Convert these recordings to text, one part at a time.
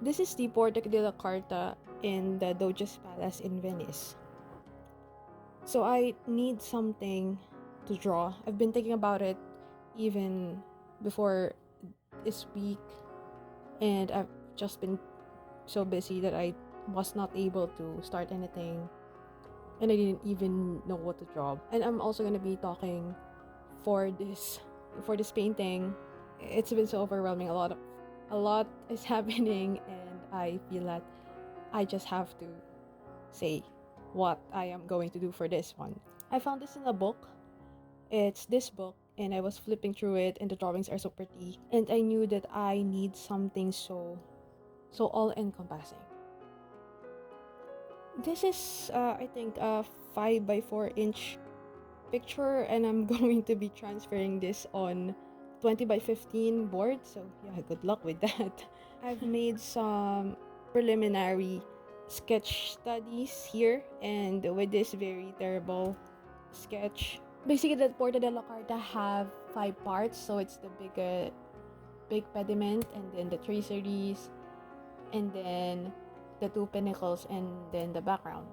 This is the Porta Della Carta in the Doge's Palace in Venice. So I need something to draw. I've been thinking about it even before this week, and I've just been so busy that I was not able to start anything, and I didn't even know what to draw. And I'm also gonna be talking for this painting. It's been so overwhelming. A lot is happening, and I feel that I just have to say what I am going to do for this one. I found this in a book. It's this book, and I was flipping through it, and the drawings are so pretty, and I knew that I need something so all-encompassing. This is I think a 5 by 4 inch picture, and I'm going to be transferring this on 20 by 15 board, so yeah, good luck with that. I've made some preliminary sketch studies here, and with this very terrible sketch. Basically, the Porta Della Carta have 5 parts, so it's the big pediment, and then the traceries, and then the 2 pinnacles, and then the background.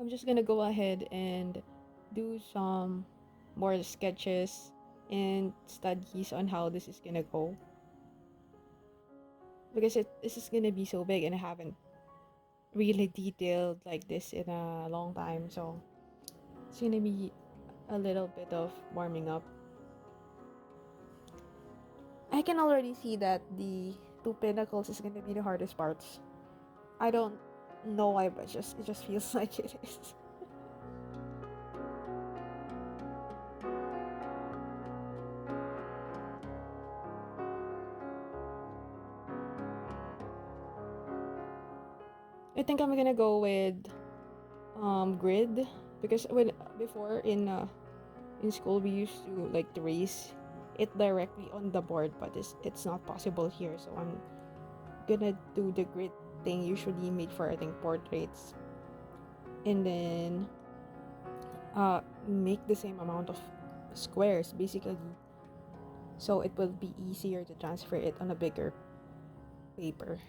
I'm just gonna go ahead and do some more sketches and studies on how this is gonna go, because this is gonna be so big, and I haven't really detailed like this in a long time, so it's gonna be a little bit of warming up. I can already see that the 2 pinnacles is gonna be the hardest parts. I don't know why, but it just feels like it is. I think I'm gonna go with grid, because when before in school we used to like trace it directly on the board, but it's not possible here, so I'm gonna do the grid thing usually made for, I think, portraits, and then make the same amount of squares basically, so it will be easier to transfer it on a bigger paper.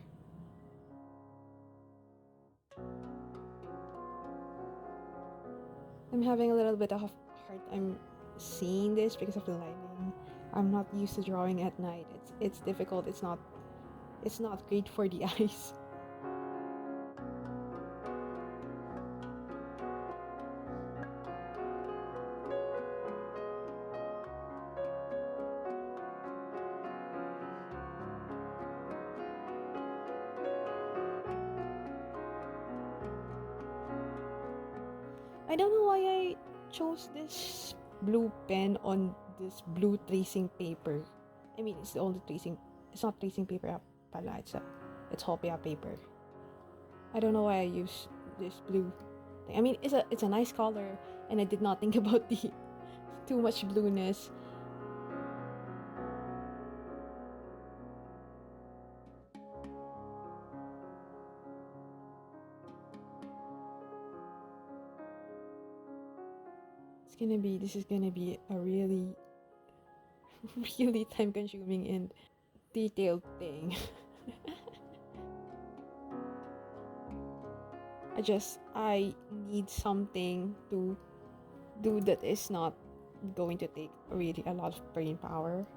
I'm having a little bit of a hard time seeing this because of the lighting. I'm not used to drawing at night. It's difficult. It's not great for the eyes. I don't know why I chose this blue pen on this blue tracing paper. I mean, it's the only tracing. It's not tracing paper pala. It's hopia paper. I don't know why I used this blue thing. I mean, it's a nice color, and I did not think about the too much blueness. This is gonna be a really really time consuming and detailed thing. I need something to do that is not going to take really a lot of brain power.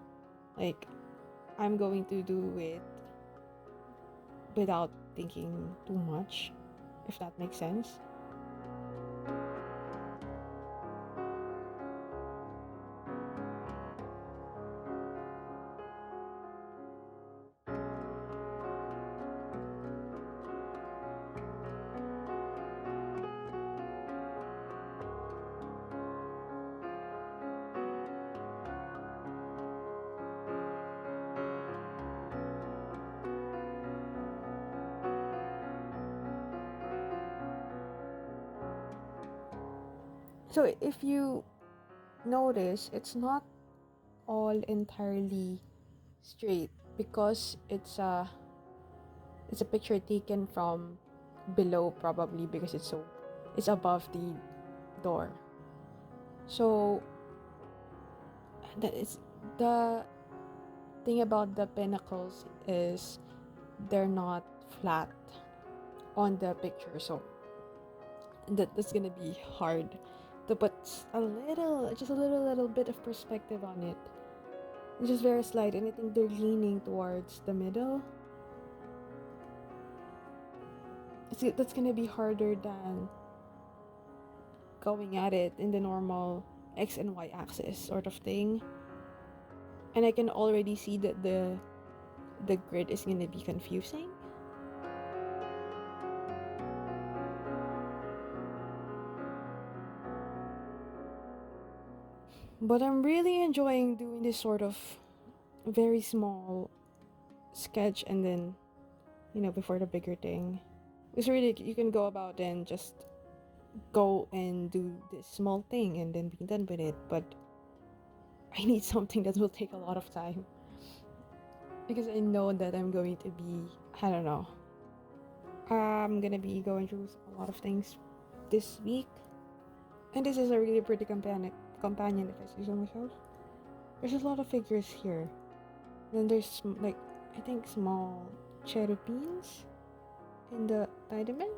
Like, I'm going to do it without thinking too much, if that makes sense. So if you notice, it's not all entirely straight because it's a picture taken from below, probably because it's above the door. So that is the thing about the pinnacles is they're not flat on the picture, so that's gonna be hard to put just a little bit of perspective on it. It's just very slight, and I think they're leaning towards the middle. That's gonna be harder than going at it in the normal x and y axis sort of thing. And I can already see that the grid is gonna be confusing. But I'm really enjoying doing this sort of very small sketch, and then before the bigger thing. It's really, you can go about and just go and do this small thing and then be done with it, but I need something that will take a lot of time because I know that I'm going to be, I don't know, I'm gonna be going through a lot of things this week, and this is a really pretty companion if I say so myself. There's a lot of figures here. Then there's like, I think, small cherubins in the pediment.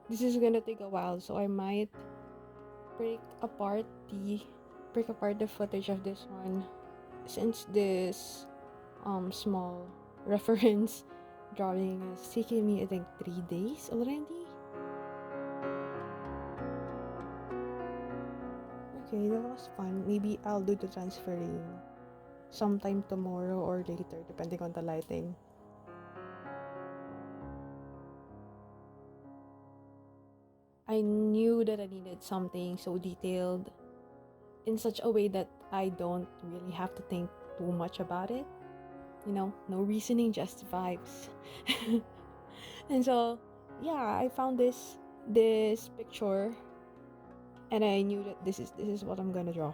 This is gonna take a while, so I might break apart the footage of this one, since this small reference drawing is taking me, I think, 3 days already. Okay, that was fun. Maybe I'll do the transferring sometime tomorrow or later, depending on the lighting. I knew that I needed something so detailed in such a way that I don't really have to think too much about it. No reasoning, just vibes. And so, yeah, I found this picture, and I knew that this is what I'm gonna draw.